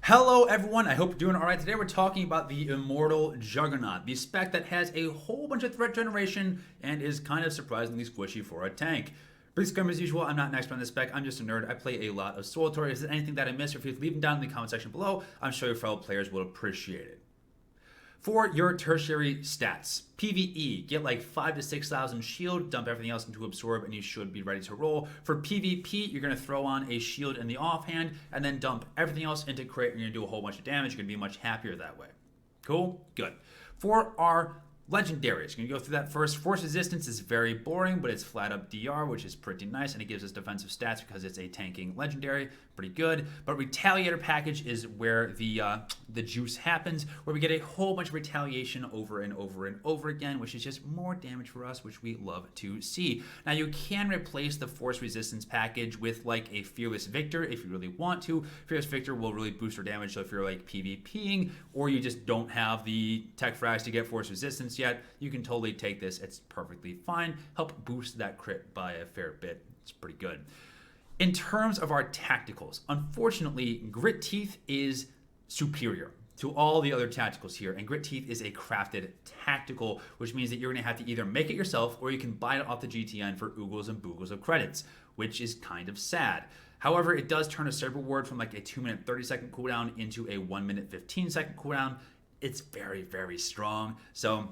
Hello everyone, I hope you're doing alright. Today we're talking about the Immortal Juggernaut, the spec that has a whole bunch of threat generation and is kind of surprisingly squishy for a tank. Please come as usual, I'm not an expert on this spec, I'm just a nerd. I play a lot of SWTOR. Is there anything that I missed? Or if you leave them down in the comment section below, I'm sure your fellow players will appreciate it. For your tertiary stats, PvE, get like 5 to 6,000 shield, dump everything else into absorb, and you should be ready to roll. For PvP, you're going to throw on a shield in the offhand, and then dump everything else into crit, and you're going to do a whole bunch of damage. You're going to be much happier that way. Cool? Good. For our Legendaries, going to go through that first. Force resistance is very boring, but it's flat up DR, which is pretty nice, and it gives us defensive stats because it's a tanking legendary. Pretty good. But Retaliator package is where the juice happens, where we get a whole bunch of retaliation over and over and over again, which is just more damage for us, which we love to see. Now you can replace the force resistance package with like a Fearless Victor if you really want to. Fearless Victor will really boost your damage, so if you're like PvPing or you just don't have the tech frags to get force resistance yet, you can totally take this. It's perfectly fine. Help boost that crit by a fair bit. It's pretty good. In terms of our tacticals, unfortunately, Grit Teeth is superior to all the other tacticals here, and Grit Teeth is a crafted tactical, which means that you're going to have to either make it yourself or you can buy it off the GTN for oogles and boogles of credits, which is kind of sad. However, it does turn a server ward from like a 2-minute 30-second cooldown into a 1-minute 15-second cooldown. It's very, very strong, so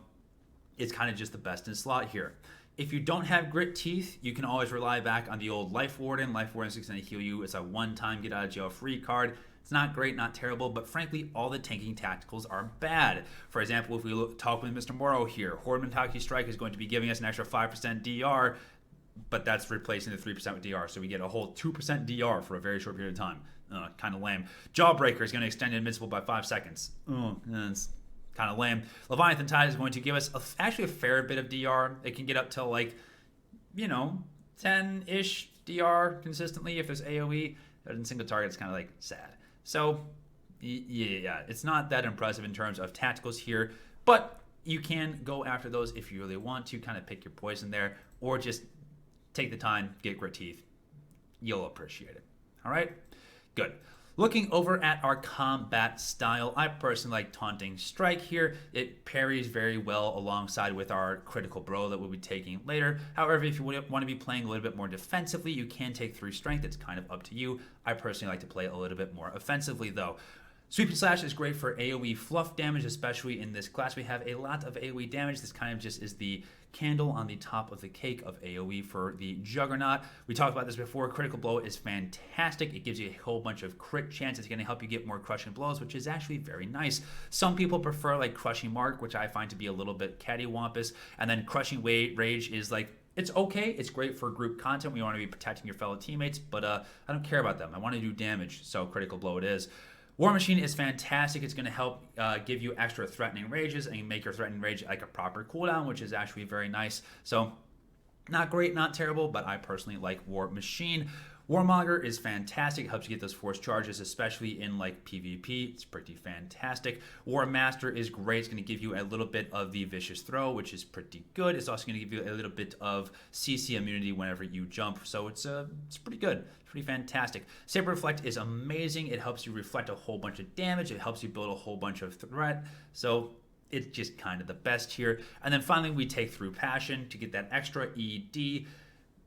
it's kind of just the best in slot here. If you don't have Grit Teeth, you can always rely back on the old Life Warden. Life Warden is going to heal you. It's a one-time get out of jail free card. It's not great, not terrible, but frankly, all the tanking tacticals are bad. For example, if we talk with Mr. Morrow here, Horde Mentality Strike is going to be giving us an extra 5% DR, but that's replacing the 3% with DR, so we get a whole 2% DR for a very short period of time. Kind of lame. Jawbreaker is going to extend Invincible by 5 seconds. It's kind of lame. Leviathan Tide is going to give us actually a fair bit of DR. It can get up to like, 10-ish DR consistently if there's AoE. But in single target, it's kind of like sad. So, yeah, it's not that impressive in terms of tacticals here, but you can go after those if you really want to, kind of pick your poison there, or just take the time, get Grit Teeth. You'll appreciate it. All right? Good. Looking over at our combat style, I personally like Taunting Strike here. It parries very well alongside with our Critical Bro that we'll be taking later. However, if you want to be playing a little bit more defensively, you can take 3 Strength. It's kind of up to you. I personally like to play a little bit more offensively, though. Sweep and Slash is great for AoE fluff damage, especially in this class. We have a lot of AoE damage. This kind of just is the candle on the top of the cake of AoE for the Juggernaut. We talked about this before. Critical Blow is fantastic. It gives you a whole bunch of crit chance. It's going to help you get more crushing blows, which is actually very nice. Some people prefer like Crushing Mark, which I find to be a little bit cattywampus. And then Crushing Rage is like, it's okay. It's great for group content. We want to be protecting your fellow teammates, but I don't care about them. I want to do damage, so Critical Blow it is. War Machine is fantastic. It's going to help give you extra threatening rages and make your threatening rage like a proper cooldown, which is actually very nice. So not great, not terrible, but I personally like War Machine. Warmonger is fantastic. It helps you get those force charges, especially in like PvP. It's pretty fantastic. War Master is great. It's going to give you a little bit of the Vicious Throw, which is pretty good. It's also going to give you a little bit of CC immunity whenever you jump. So it's pretty good. It's pretty fantastic. Saber Reflect is amazing. It helps you reflect a whole bunch of damage. It helps you build a whole bunch of threat. So it's just kind of the best here. And then finally, we take Through Passion to get that extra ED.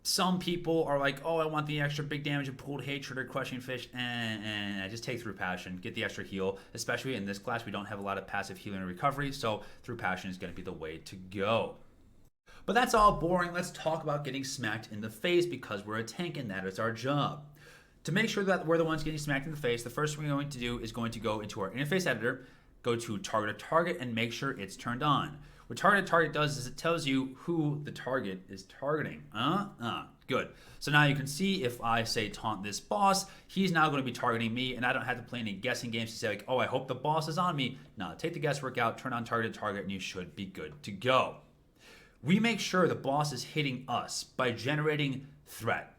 Some people are like, oh, I want the extra big damage of Pooled Hatred or Crushing Fish. Just take Through Passion. Get the extra heal. Especially in this class, we don't have a lot of passive healing and recovery, so Through Passion is going to be the way to go. But that's all boring. Let's talk about getting smacked in the face because we're a tank and that is our job. To make sure that we're the ones getting smacked in the face, the first thing we're going to do is going to go into our interface editor, go to Target a Target, and make sure it's turned on. What Target does is it tells you who the target is targeting. Good. So now you can see if I say taunt this boss, he's now going to be targeting me, and I don't have to play any guessing games to say like, oh, I hope the boss is on me. No, take the guesswork out, turn on Target, and you should be good to go. We make sure the boss is hitting us by generating threat.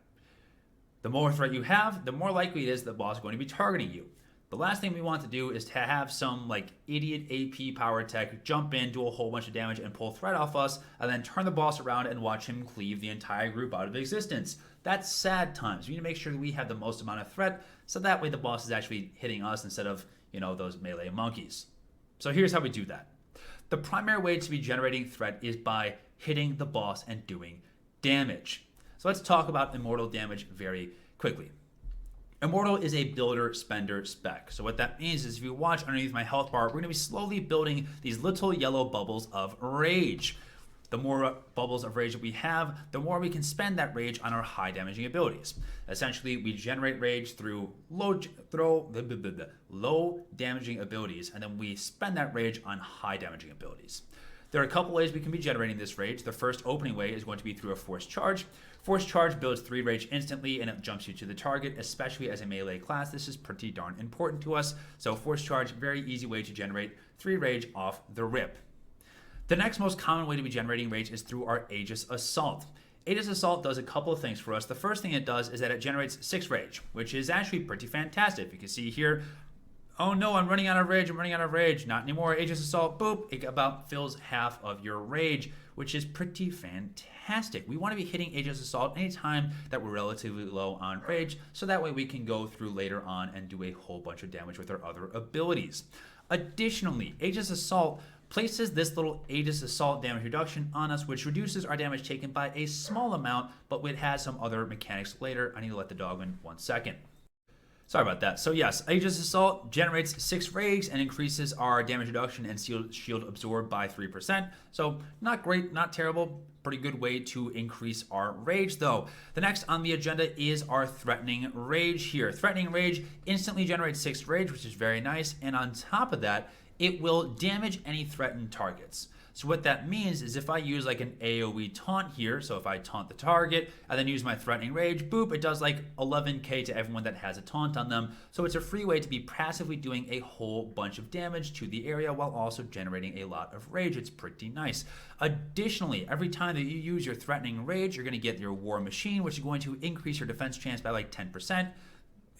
The more threat you have, the more likely it is the boss is going to be targeting you. The last thing we want to do is to have some like idiot AP power tech jump in, do a whole bunch of damage and pull threat off us, and then turn the boss around and watch him cleave the entire group out of existence. That's sad times. We need to make sure that we have the most amount of threat, so that way the boss is actually hitting us instead of, those melee monkeys. So here's how we do that. The primary way to be generating threat is by hitting the boss and doing damage. So let's talk about Immortal damage very quickly. Immortal is a builder spender spec. So what that means is if you watch underneath my health bar, we're going to be slowly building these little yellow bubbles of rage. The more bubbles of rage that we have, the more we can spend that rage on our high damaging abilities. Essentially, we generate rage through low damaging abilities, and then we spend that rage on high damaging abilities. There are a couple ways we can be generating this rage. The first opening way is going to be through a force charge. Force charge builds 3 rage instantly, and it jumps you to the target, especially as a melee class. This is pretty darn important to us. So force charge, very easy way to generate 3 rage off the rip. The next most common way to be generating rage is through our Aegis Assault. Aegis Assault does a couple of things for us. The first thing it does is that it generates 6 rage, which is actually pretty fantastic. You can see here, oh no, I'm running out of rage, Not anymore. Aegis Assault, boop, it about fills half of your rage, which is pretty fantastic. We want to be hitting Aegis Assault anytime that we're relatively low on rage, so that way we can go through later on and do a whole bunch of damage with our other abilities. Additionally, Aegis Assault places this little Aegis Assault damage reduction on us, which reduces our damage taken by a small amount, but it has some other mechanics later. I need to let the dog in 1 second. Sorry about that. So yes, Aegis Assault generates 6 rage and increases our damage reduction and shield absorb by 3%. So not great, not terrible. Pretty good way to increase our rage though. The next on the agenda is our Threatening Rage here. Threatening Rage instantly generates 6 rage, which is very nice. And on top of that, it will damage any threatened targets. So what that means is if I use like an AoE taunt here, so if I taunt the target and then use my Threatening Rage, boop, it does like 11k to everyone that has a taunt on them. So it's a free way to be passively doing a whole bunch of damage to the area while also generating a lot of rage. It's pretty nice. Additionally, every time that you use your Threatening Rage, you're going to get your War Machine, which is going to increase your defense chance by like 10%.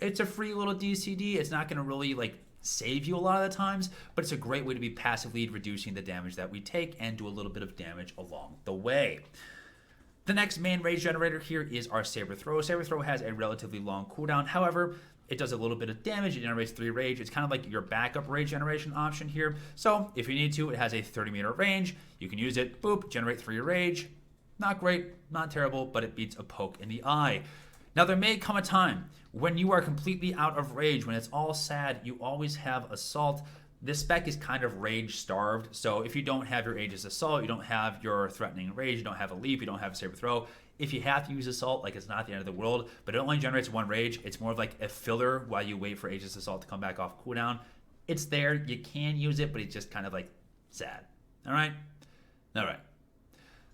It's a free little DCD. It's not going to really like save you a lot of the times, but it's a great way to be passively reducing the damage that we take and do a little bit of damage along the way. The next main rage generator here is our Saber Throw. Saber Throw has a relatively long cooldown. However, it does a little bit of damage. It generates 3 rage. It's kind of like your backup rage generation option here. So if you need to, it has a 30-meter range. You can use it, boop, generate 3 rage. Not great, not terrible, but it beats a poke in the eye. Now, there may come a time when you are completely out of rage, when it's all sad, you always have Assault. This spec is kind of rage starved, so if you don't have your Aegis Assault, you don't have your Threatening Rage, you don't have a Leap, you don't have a Saber Throw, if you have to use Assault, like it's not the end of the world, but it only generates 1 rage. It's more of like a filler while you wait for Aegis Assault to come back off cooldown. It's there, you can use it, but it's just kind of like sad. All right?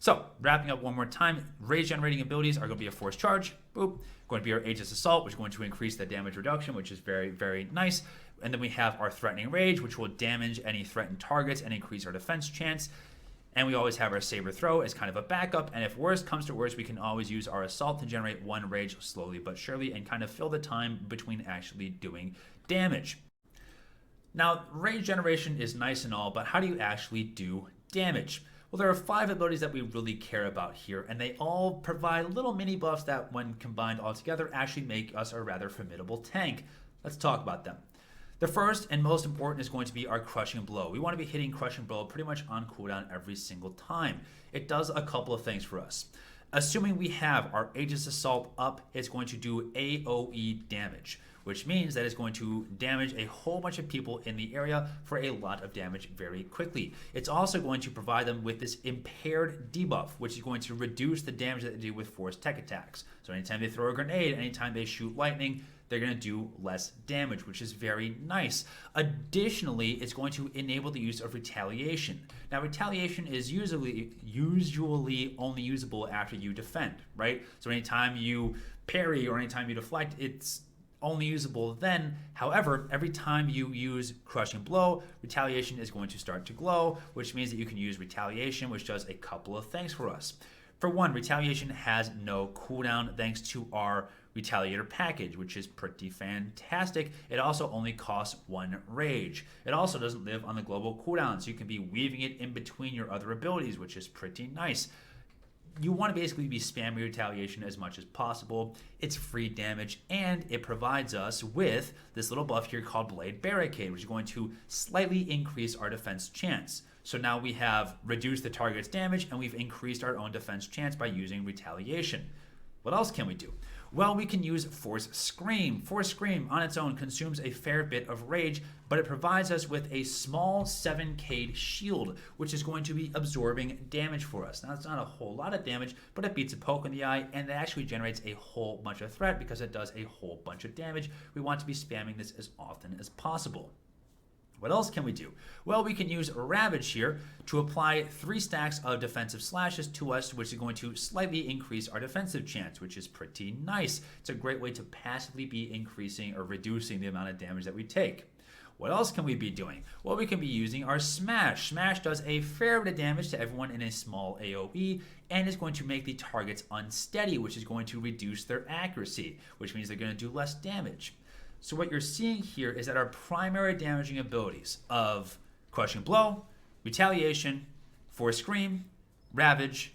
So, wrapping up one more time, rage generating abilities are going to be a Force Charge, boop, going to be our Aegis Assault, which is going to increase the damage reduction, which is very, very nice. And then we have our Threatening Rage, which will damage any threatened targets and increase our defense chance. And we always have our Saber Throw as kind of a backup, and if worst comes to worst, we can always use our Assault to generate 1 rage slowly but surely and kind of fill the time between actually doing damage. Now, rage generation is nice and all, but how do you actually do damage? Well, there are 5 abilities that we really care about here, and they all provide little mini buffs that, when combined all together, actually make us a rather formidable tank. Let's talk about them. The first and most important is going to be our Crushing Blow. We want to be hitting Crushing Blow pretty much on cooldown every single time. It does a couple of things for us. Assuming we have our Aegis Assault up, it's going to do AoE damage, which means that it's going to damage a whole bunch of people in the area for a lot of damage very quickly. It's also going to provide them with this impaired debuff, which is going to reduce the damage that they do with forced tech attacks. So anytime they throw a grenade, anytime they shoot lightning, they're going to do less damage, which is very nice. Additionally, it's going to enable the use of Retaliation. Now, Retaliation is usually only usable after you defend, right? So anytime you parry or anytime you deflect, it's only usable then. However, every time you use Crushing Blow, Retaliation is going to start to glow, which means that you can use Retaliation, which does a couple of things for us. For one, Retaliation has no cooldown thanks to our Retaliator package, which is pretty fantastic. It also only costs 1 rage. It also doesn't live on the global cooldown, so you can be weaving it in between your other abilities, which is pretty nice. you want to basically be spamming retaliation as much as possible. It's free damage, and it provides us with this little buff here called Blade Barricade, which is going to slightly increase our defense chance. So now we have reduced the target's damage, and we've increased our own defense chance by using retaliation. What else can we do? Well, we can use Force Scream. Force Scream on its own consumes a fair bit of rage, but it provides us with a small 7k shield, which is going to be absorbing damage for us. Now, it's not a whole lot of damage, but it beats a poke in the eye, and it actually generates a whole bunch of threat because it does a whole bunch of damage. We want to be spamming this as often as possible. What else can we do? Well, we can use Ravage here to apply 3 stacks of defensive slashes to us, which is going to slightly increase our defensive chance, which is pretty nice. It's a great way to passively be increasing or reducing the amount of damage that we take. What else can we be doing? Well, we can be using our Smash. Smash does a fair bit of damage to everyone in a small AoE and is going to make the targets unsteady, which is going to reduce their accuracy, which means they're going to do less damage. So what you're seeing here is that our primary damaging abilities of Crushing Blow, Retaliation, Force Scream, Ravage,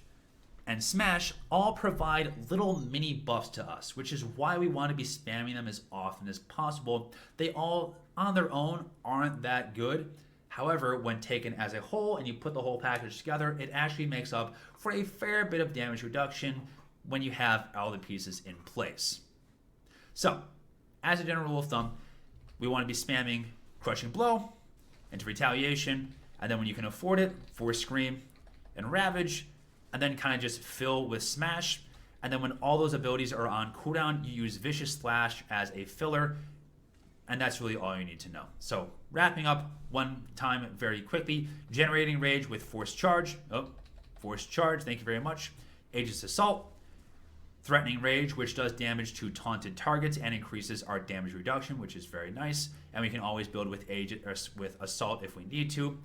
and Smash all provide little mini buffs to us, which is why we want to be spamming them as often as possible. They all, on their own, aren't that good. However, when taken as a whole and you put the whole package together, it actually makes up for a fair bit of damage reduction when you have all the pieces in place. So, as a general rule of thumb, we want to be spamming Crushing Blow into Retaliation, and then when you can afford it, Force Scream and Ravage, and then kind of just fill with Smash. And then when all those abilities are on cooldown, you use Vicious Slash as a filler, and that's really all you need to know. So wrapping up one time very quickly, generating rage with Force Charge. Force Charge, thank you very much. Aegis Assault. Threatening Rage, which does damage to taunted targets and increases our damage reduction, which is very nice. And we can always build with Assault if we need to.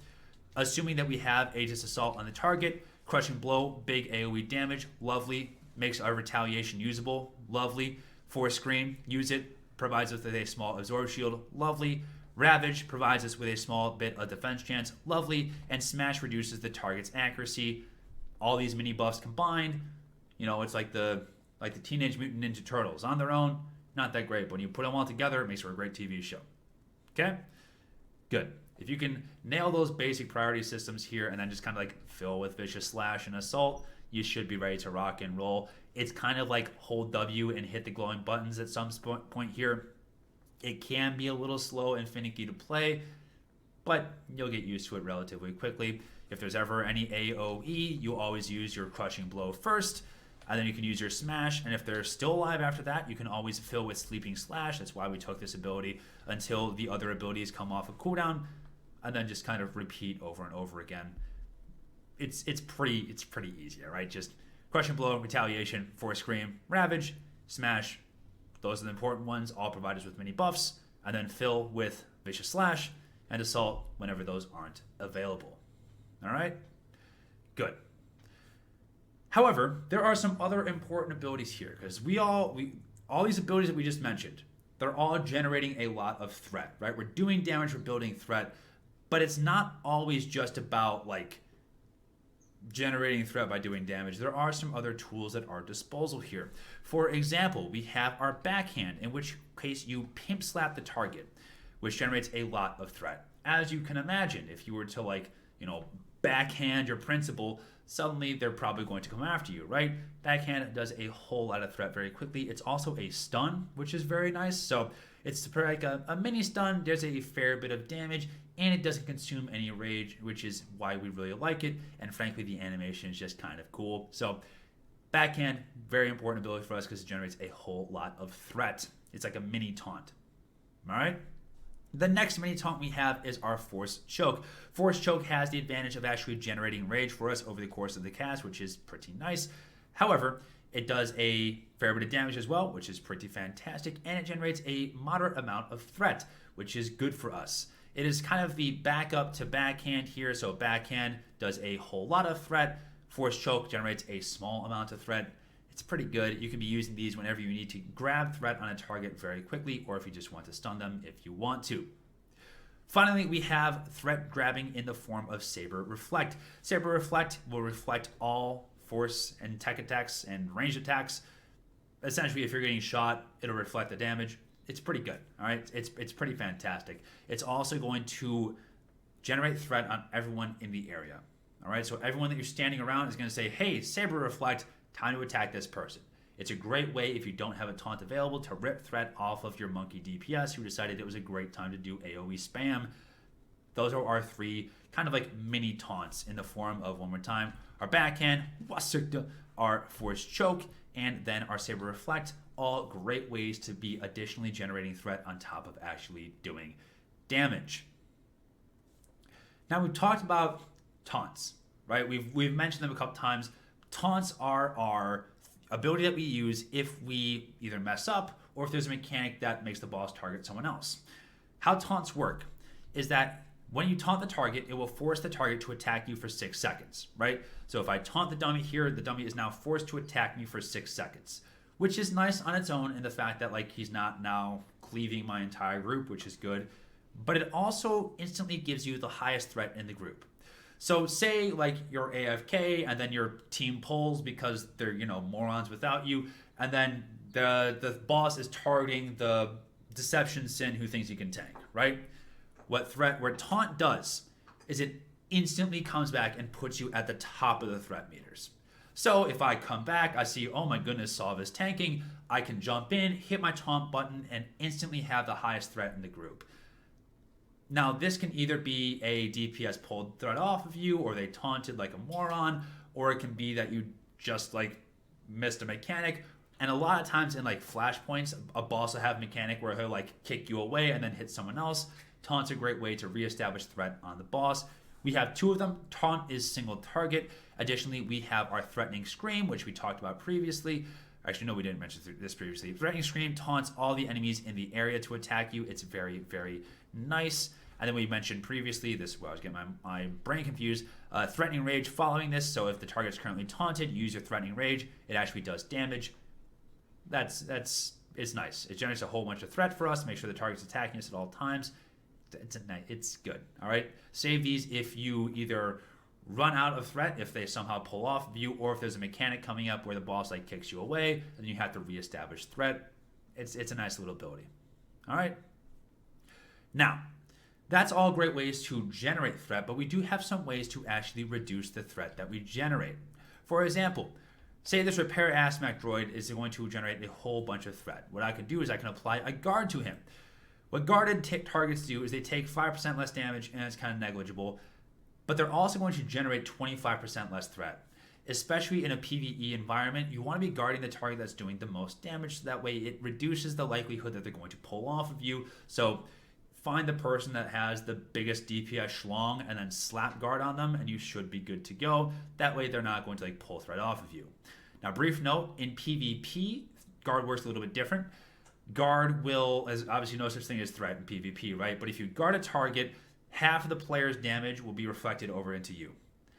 Assuming that we have Aegis Assault on the target, Crushing Blow, big AoE damage, lovely. Makes our Retaliation usable, lovely. Force Scream, use it, provides us with a small Absorb Shield, lovely. Ravage provides us with a small bit of defense chance, lovely. And Smash reduces the target's accuracy. All these mini buffs combined, you know, it's like the Teenage Mutant Ninja Turtles. On their own, not that great. But when you put them all together, it makes for a great TV show. Okay? Good. If you can nail those basic priority systems here and then just kind of like fill with Vicious Slash and Assault, you should be ready to rock and roll. It's kind of like hold W and hit the glowing buttons at some point here. It can be a little slow and finicky to play, but you'll get used to it relatively quickly. If there's ever any AoE, you always use your Crushing Blow first, and then you can use your Smash, and if they're still alive after that, you can always fill with Sleeping Slash. That's why we took this ability until the other abilities come off of cooldown, and then just kind of repeat over and over again. It's pretty easy, right? Just Crushing Blow, Retaliation, Force Scream, Ravage, Smash. Those are the important ones, all provided with mini buffs, and then fill with Vicious Slash and Assault whenever those aren't available. All right? Good. However, there are some other important abilities here because all these abilities that we just mentioned, they're all generating a lot of threat, right? We're doing damage, we're building threat, but it's not always just about like generating threat by doing damage. There are some other tools at our disposal here. For example, we have our backhand, in which case you pimp slap the target, which generates a lot of threat. As you can imagine, if you were to backhand your principal, suddenly they're probably going to come after you, right? Backhand does a whole lot of threat very quickly. It's also a stun, which is very nice. So it's like a mini stun. There's a fair bit of damage, and it doesn't consume any rage, which is why we really like it. And frankly, the animation is just kind of cool. So backhand, very important ability for us because it generates a whole lot of threat. It's like a mini taunt. All right? The next mini taunt we have is our Force Choke. Force Choke has the advantage of actually generating rage for us over the course of the cast, which is pretty nice. However, it does a fair bit of damage as well, which is pretty fantastic, and it generates a moderate amount of threat, which is good for us. It is kind of the backup to backhand here, so backhand does a whole lot of threat. Force Choke generates a small amount of threat. It's pretty good. You can be using these whenever you need to grab threat on a target very quickly, or if you just want to stun them if you want to. Finally, we have threat grabbing in the form of Saber Reflect. Saber Reflect will reflect all force and tech attacks and ranged attacks. Essentially, if you're getting shot, it'll reflect the damage. It's pretty good, all right? It's pretty fantastic. It's also going to generate threat on everyone in the area, all right? So everyone that you're standing around is going to say, hey, Saber Reflect, time to attack this person. It's a great way, if you don't have a taunt available, to rip threat off of your monkey DPS who decided it was a great time to do AoE spam. Those are our 3 kind of like mini taunts in the form of, one more time, our backhand, our force choke, and then our Saber Reflect. All great ways to be additionally generating threat on top of actually doing damage. Now, we've talked about taunts, right? We've mentioned them a couple times. Taunts are our ability that we use if we either mess up or if there's a mechanic that makes the boss target someone else. How taunts work is that when you taunt the target, it will force the target to attack you for 6 seconds, right? So if I taunt the dummy here, the dummy is now forced to attack me for 6 seconds, which is nice on its own in the fact that like he's not now cleaving my entire group, which is good. But it also instantly gives you the highest threat in the group. So say like you're AFK and then your team pulls because they're, morons without you, and then the boss is targeting the Deception Sin who thinks he can tank, right? What taunt does is it instantly comes back and puts you at the top of the threat meters. So if I come back, I see, oh my goodness, Sov is tanking, I can jump in, hit my taunt button, and instantly have the highest threat in the group. Now, this can either be a DPS pulled threat off of you, or they taunted like a moron, or it can be that you just like missed a mechanic. And a lot of times in like flashpoints, a boss will have a mechanic where he'll like kick you away and then hit someone else. Taunt's a great way to reestablish threat on the boss. We have 2 of them. Taunt is single target. Additionally, we have our Threatening Scream, which we talked about previously. Actually, no, we didn't mention this previously. Threatening Scream taunts all the enemies in the area to attack you. It's very, very nice. And then we mentioned previously, I was getting my brain confused, Threatening Rage following this. So if the target's currently taunted, use your Threatening Rage. It actually does damage. It's nice. It generates a whole bunch of threat for us to make sure the target's attacking us at all times. It's good, all right? Save these if you either run out of threat, if they somehow pull off of you, or if there's a mechanic coming up where the boss like kicks you away, and you have to reestablish threat. It's a nice little ability, all right? Now, that's all great ways to generate threat, but we do have some ways to actually reduce the threat that we generate. For example, say this repair aspect droid is going to generate a whole bunch of threat. What I can do is I can apply a guard to him. What guarded targets do is they take 5% less damage, and it's kind of negligible, but they're also going to generate 25% less threat. Especially in a PvE environment, you want to be guarding the target that's doing the most damage, so that way it reduces the likelihood that they're going to pull off of you. So find the person that has the biggest DPS schlong and then slap guard on them, and you should be good to go. That way they're not going to like pull threat off of you. Now, brief note, in PvP, guard works a little bit different. Guard will, as obviously no such thing as threat in PvP, right? But if you guard a target, half of the player's damage will be reflected over into you.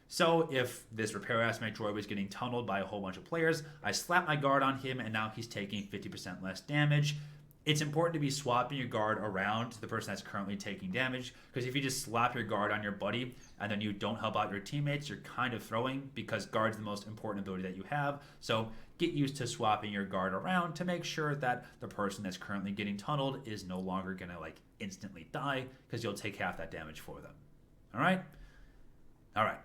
So if this repair aspect droid was getting tunneled by a whole bunch of players, I slap my guard on him and now he's taking 50% less damage. It's important to be swapping your guard around to the person that's currently taking damage, because if you just slap your guard on your buddy and then you don't help out your teammates, you're kind of throwing, because guard's the most important ability that you have. So get used to swapping your guard around to make sure that the person that's currently getting tunneled is no longer gonna like instantly die, because you'll take half that damage for them. All right? All right.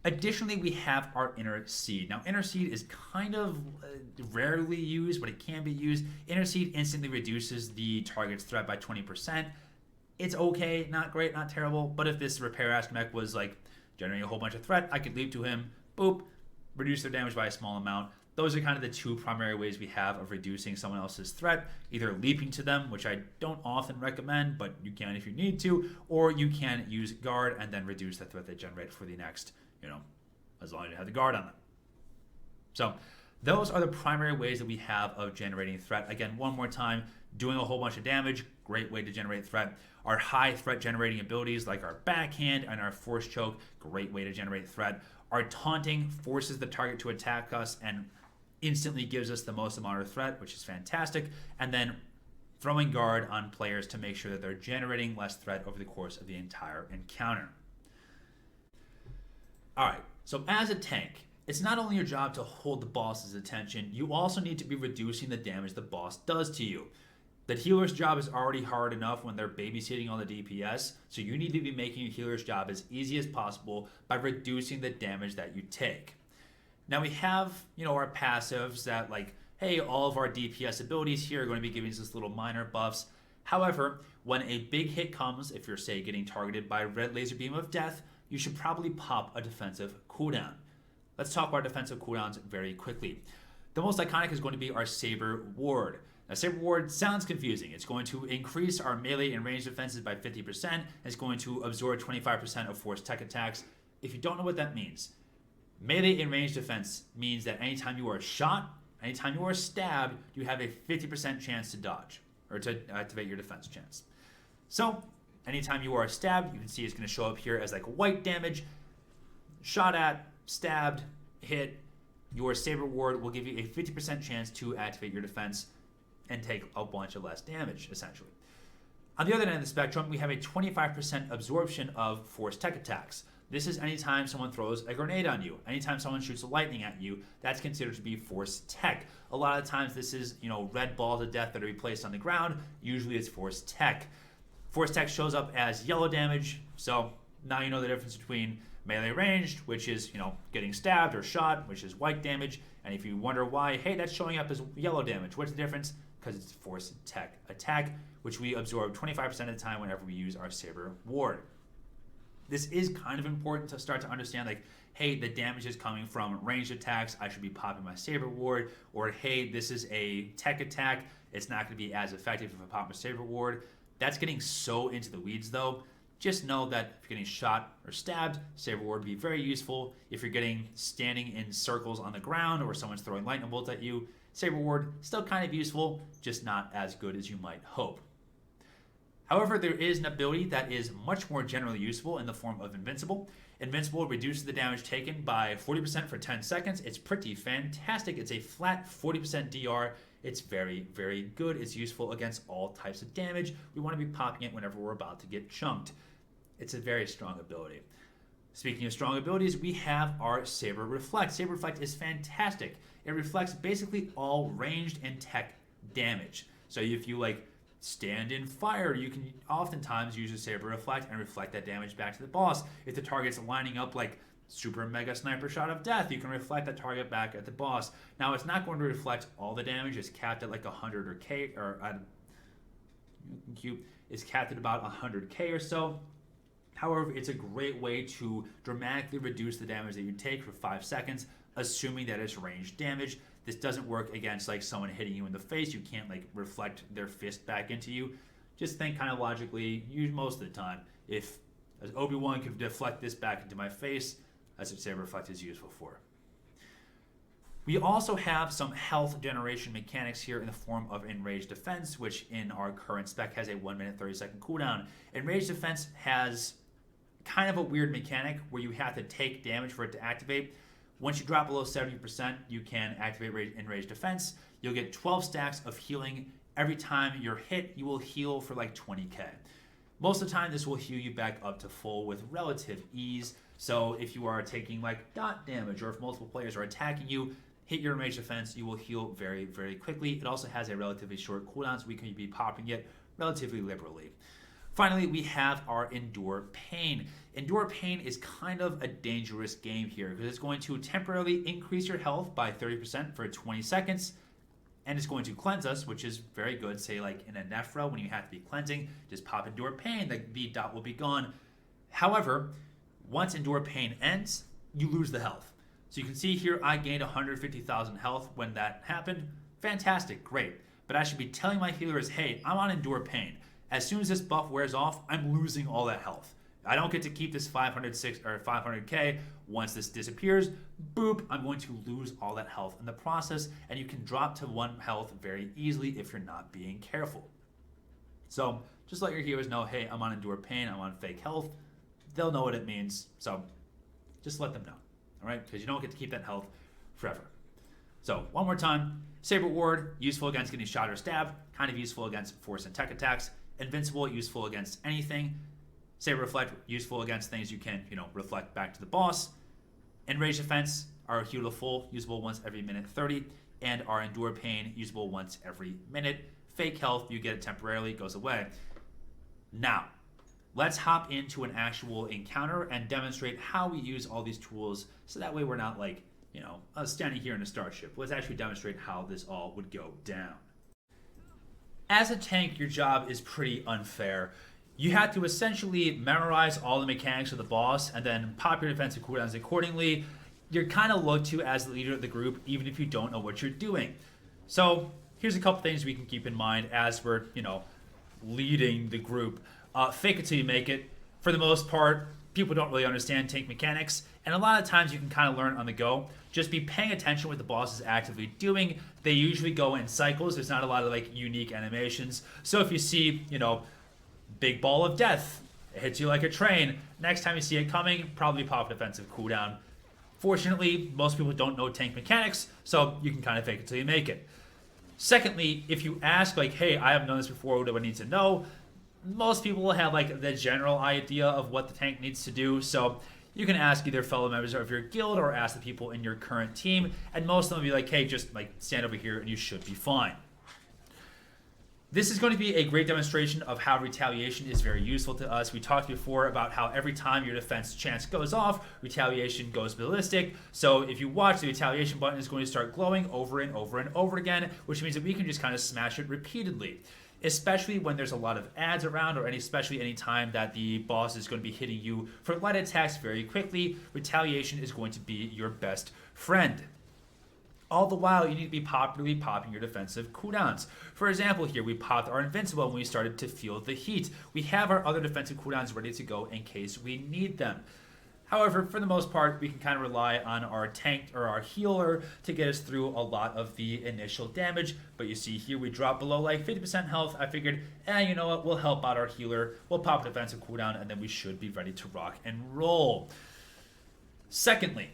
Additionally, we have our Intercede. Now, Intercede is kind of rarely used, but it can be used. Intercede instantly reduces the target's threat by 20%. It's okay, not great, not terrible, but if this repair aspect was like generating a whole bunch of threat, I could leap to him, boop, reduce their damage by a small amount. Those are kind of the 2 primary ways we have of reducing someone else's threat, either leaping to them, which I don't often recommend, but you can if you need to, or you can use guard and then reduce the threat they generate for the next, as long as you have the guard on them. So those are the primary ways that we have of generating threat. Again, one more time, doing a whole bunch of damage, great way to generate threat. Our high threat generating abilities like our backhand and our force choke, great way to generate threat. Our taunting forces the target to attack us and instantly gives us the most amount of threat, which is fantastic. And then throwing guard on players to make sure that they're generating less threat over the course of the entire encounter. All right, so as a tank, It's not only your job to hold the boss's attention, you also need to be reducing the damage the boss does to you. The healer's job is already hard enough when they're babysitting all the DPS, so you need to be making your healer's job as easy as possible by reducing the damage that you take. Now we have, our passives that like, hey, all of our DPS abilities here are going to be giving us this little minor buffs. However, when a big hit comes, if you're, say, getting targeted by a red laser beam of death, you should probably pop a defensive cooldown. Let's talk about defensive cooldowns very quickly. The most iconic is going to be our Saber Ward. Now, Saber Ward sounds confusing. It's going to increase our melee and range defenses by 50%, and it's going to absorb 25% of force tech attacks. If you don't know what that means, melee and range defense means that anytime you are shot, anytime you are stabbed, you have a 50% chance to dodge, or to activate your defense chance. So, anytime you are stabbed, you can see it's going to show up here as like white damage. Shot at, stabbed, hit, your Saber Ward will give you a 50% chance to activate your defense and take a bunch of less damage, essentially. On the other end of the spectrum, we have a 25% absorption of force tech attacks. This is anytime someone throws a grenade on you, anytime someone shoots a lightning at you, that's considered to be force tech. A lot of times this is, red balls of death that are placed on the ground. Usually it's force tech. Force tech shows up as yellow damage, so now you know the difference between melee ranged, which is, getting stabbed or shot, which is white damage. And if you wonder why, hey, that's showing up as yellow damage. What's the difference? Because it's force tech attack, which we absorb 25% of the time whenever we use our Saber Ward. This is kind of important to start to understand, like, hey, the damage is coming from ranged attacks, I should be popping my Saber Ward, or hey, this is a tech attack, it's not going to be as effective if I pop my Saber Ward. That's getting so into the weeds, though. Just know that if you're getting shot or stabbed, Saber Ward would be very useful. If you're getting standing in circles on the ground or someone's throwing lightning bolts at you, Saber Ward still kind of useful, just not as good as you might hope. However, there is an ability that is much more generally useful in the form of Invincible. Invincible reduces the damage taken by 40% for 10 seconds. It's pretty fantastic. It's a flat 40% DR. It's very, very good. It's useful against all types of damage. We want to be popping it whenever we're about to get chunked. It's a very strong ability. Speaking of strong abilities, we have our Saber Reflect. Saber Reflect is fantastic. It reflects basically all ranged and tech damage. So if you stand in fire, you can oftentimes use a Saber Reflect and reflect that damage back to the boss. If the target's lining up like super mega sniper shot of death, you can reflect that target back at the boss. Now it's not going to reflect all the damage. It's capped at like 100 or K, or it's capped at about 100K or so. However, it's a great way to dramatically reduce the damage that you take for 5 seconds, assuming that it's ranged damage. This doesn't work against someone hitting you in the face. You can't reflect their fist back into you. Just think kind of logically. Most of the time, if as Obi-Wan could deflect this back into my face, that's what Saber Reflect is useful for. We also have some health generation mechanics here in the form of Enraged Defense, which in our current spec has a 1 minute 30 second cooldown. Enraged Defense has kind of a weird mechanic where you have to take damage for it to activate. Once you drop below 70%, you can activate Enraged Defense. You'll get 12 stacks of healing. Every time you're hit, you will heal for 20k. Most of the time, this will heal you back up to full with relative ease. So if you are taking dot damage, or if multiple players are attacking you, hit your Enraged Defense, you will heal very, very quickly. It also has a relatively short cooldown, so we can be popping it relatively liberally. Finally, we have our Endure Pain. Endure Pain is kind of a dangerous game here because it's going to temporarily increase your health by 30% for 20 seconds, and it's going to cleanse us, which is very good. Say in a Nephra, when you have to be cleansing, just pop Endure Pain, the dot will be gone. However, once Endure Pain ends, you lose the health. So you can see here, I gained 150,000 health when that happened. Fantastic, great. But I should be telling my healers, hey, I'm on Endure Pain. As soon as this buff wears off, I'm losing all that health. I don't get to keep this 500k. Once this disappears, boop, I'm going to lose all that health in the process, and you can drop to 1 health very easily if you're not being careful. So just let your healers know, hey, I'm on Endure Pain, I'm on fake health. They'll know what it means, so just let them know, all right? Because you don't get to keep that health forever. So one more time, Saber Ward, useful against getting shot or stabbed, kind of useful against force and tech attacks. Invincible, useful against anything. Saber Reflect, useful against things you can, reflect back to the boss. Enraged Defense, our Heal to Full, usable once every minute 30, and our Endure Pain, usable once every minute. Fake health, you get it temporarily, it goes away. Now, let's hop into an actual encounter and demonstrate how we use all these tools, so that way we're not like, us standing here in a starship. Let's actually demonstrate how this all would go down. As a tank, your job is pretty unfair. You have to essentially memorize all the mechanics of the boss and then pop your defensive cooldowns accordingly. You're kind of looked to as the leader of the group, even if you don't know what you're doing. So here's a couple things we can keep in mind as we're, leading the group. Fake it till you make it. For the most part, people don't really understand tank mechanics, and a lot of times you can kind of learn on the go. Just be paying attention what the boss is actively doing. They usually go in cycles. There's not a lot of like unique animations. So if you see, big ball of death, it hits you like a train. Next time you see it coming, probably pop a defensive cooldown. Fortunately, most people don't know tank mechanics, so you can kind of fake it till you make it. Secondly, if you ask like, hey, I haven't done this before, what do I need to know? Most people will have like the general idea of what the tank needs to do, so you can ask either fellow members of your guild or ask the people in your current team, and most of them will be like, hey, just like stand over here and you should be fine. This is going to be a great demonstration of how retaliation is very useful to us. We talked before about how every time your defense chance goes off, retaliation goes ballistic. So if you watch, the retaliation button is going to start glowing over and over and over again, which means that we can just kind of smash it repeatedly. Especially when there's a lot of ads around, or especially any time that the boss is going to be hitting you for light attacks very quickly, retaliation is going to be your best friend. All the while, you need to be properly popping your defensive cooldowns. For example, here we popped our Invincible when we started to feel the heat. We have our other defensive cooldowns ready to go in case we need them. However, for the most part, we can kind of rely on our tank or our healer to get us through a lot of the initial damage. But you see here, we drop below like 50% health. I figured, you know what, we'll help out our healer. We'll pop a defensive cooldown, and then we should be ready to rock and roll. Secondly,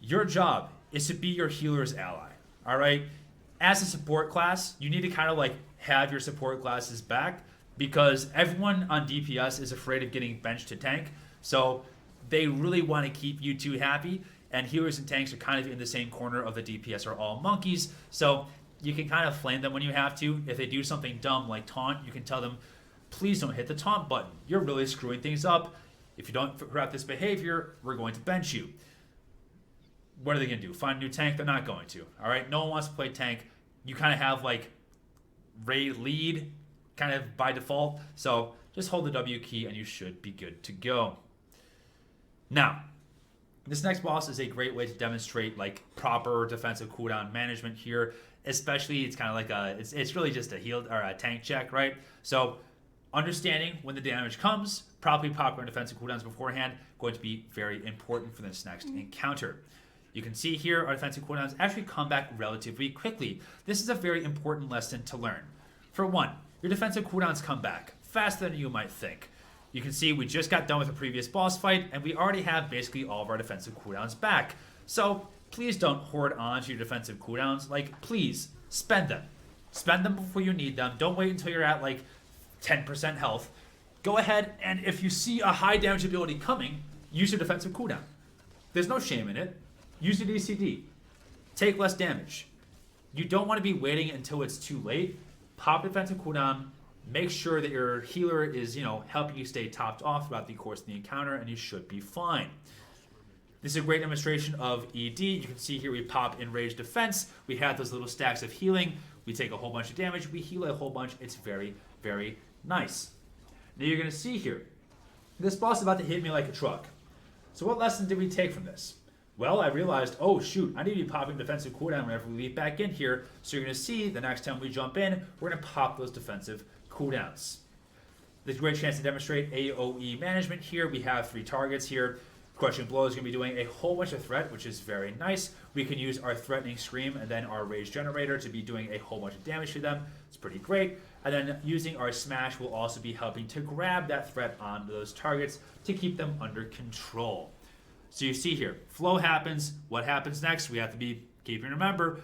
your job is to be your healer's ally, all right? As a support class, you need to kind of like have your support classes back, because everyone on DPS is afraid of getting benched to tank. So they really want to keep you two happy, and healers and tanks are kind of in the same corner of the DPS are all monkeys. So you can kind of flame them when you have to. If they do something dumb like taunt, you can tell them, please don't hit the taunt button. You're really screwing things up. If you don't figure out this behavior, we're going to bench you. What are they going to do? Find a new tank? They're not going to. All right? No one wants to play tank. You kind of have like raid lead kind of by default. So just hold the W key and you should be good to go. Now, this next boss is a great way to demonstrate like proper defensive cooldown management here. Especially, it's kind of like it's really just a heal or a tank check, right? So understanding when the damage comes, properly popping our defensive cooldowns beforehand, going to be very important for this next encounter. You can see here our defensive cooldowns actually come back relatively quickly. This is a very important lesson to learn. For one, your defensive cooldowns come back faster than you might think. You can see we just got done with a previous boss fight, and we already have basically all of our defensive cooldowns back. So please don't hoard on to your defensive cooldowns. Like, please, spend them. Spend them before you need them. Don't wait until you're at like 10% health. Go ahead, and if you see a high damage ability coming, use your defensive cooldown. There's no shame in it. Use your DCD. Take less damage. You don't want to be waiting until it's too late. Pop defensive cooldown. Make sure that your healer is, helping you stay topped off throughout the course of the encounter, and you should be fine. This is a great demonstration of ED. You can see here we pop Enraged Defense. We have those little stacks of healing. We take a whole bunch of damage. We heal a whole bunch. It's very, very nice. Now you're going to see here, this boss is about to hit me like a truck. So what lesson did we take from this? Well, I realized, oh shoot, I need to be popping defensive cooldown whenever we leap back in here. So you're going to see the next time we jump in, we're going to pop those defensive cooldowns. There's a great chance to demonstrate AoE management here. We have 3 targets here. Crushing Blow is going to be doing a whole bunch of threat, which is very nice. We can use our Threatening Scream and then our Rage Generator to be doing a whole bunch of damage to them. It's pretty great. And then using our Smash will also be helping to grab that threat onto those targets to keep them under control. So you see here, flow happens. What happens next? We have to be keeping remember.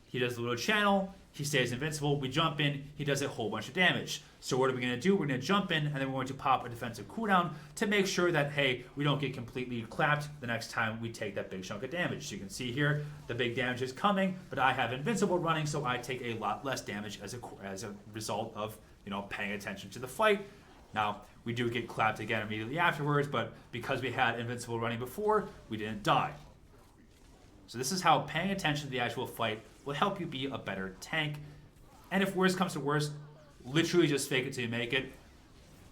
He does the little channel. He stays invincible. We jump in. He does a whole bunch of damage. So what are we going to do? We're going to jump in, and then we're going to pop a defensive cooldown to make sure that, hey, we don't get completely clapped the next time we take that big chunk of damage. So you can see here, the big damage is coming, but I have Invincible running, so I take a lot less damage as a result of, paying attention to the fight. Now, we do get clapped again immediately afterwards, but because we had Invincible running before, we didn't die. So this is how paying attention to the actual fight will help you be a better tank. And if worst comes to worst, literally just fake it till you make it.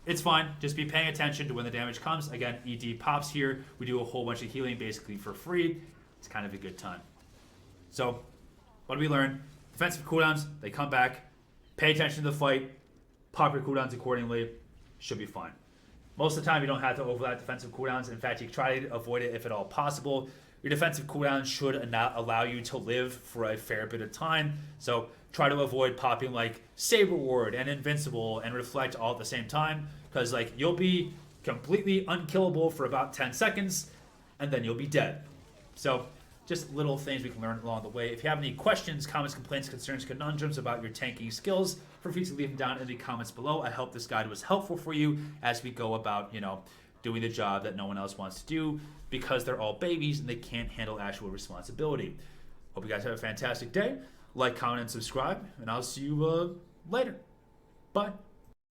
It's fine. Just be paying attention to when the damage comes. Again, ED pops here. We do a whole bunch of healing basically for free. It's kind of a good time. So, what do we learn? Defensive cooldowns, they come back. Pay attention to the fight. Pop your cooldowns accordingly. Should be fine. Most of the time, you don't have to overlap defensive cooldowns. In fact, you try to avoid it if at all possible. Your defensive cooldowns should not allow you to live for a fair bit of time. So try to avoid popping like Saber Ward and Invincible and Reflect all at the same time. Because you'll be completely unkillable for about 10 seconds and then you'll be dead. So just little things we can learn along the way. If you have any questions, comments, complaints, concerns, conundrums about your tanking skills, feel free to leave them down in the comments below. I hope this guide was helpful for you as we go about, doing the job that no one else wants to do because they're all babies and they can't handle actual responsibility. Hope you guys have a fantastic day. Like, comment, and subscribe, and I'll see you later. Bye.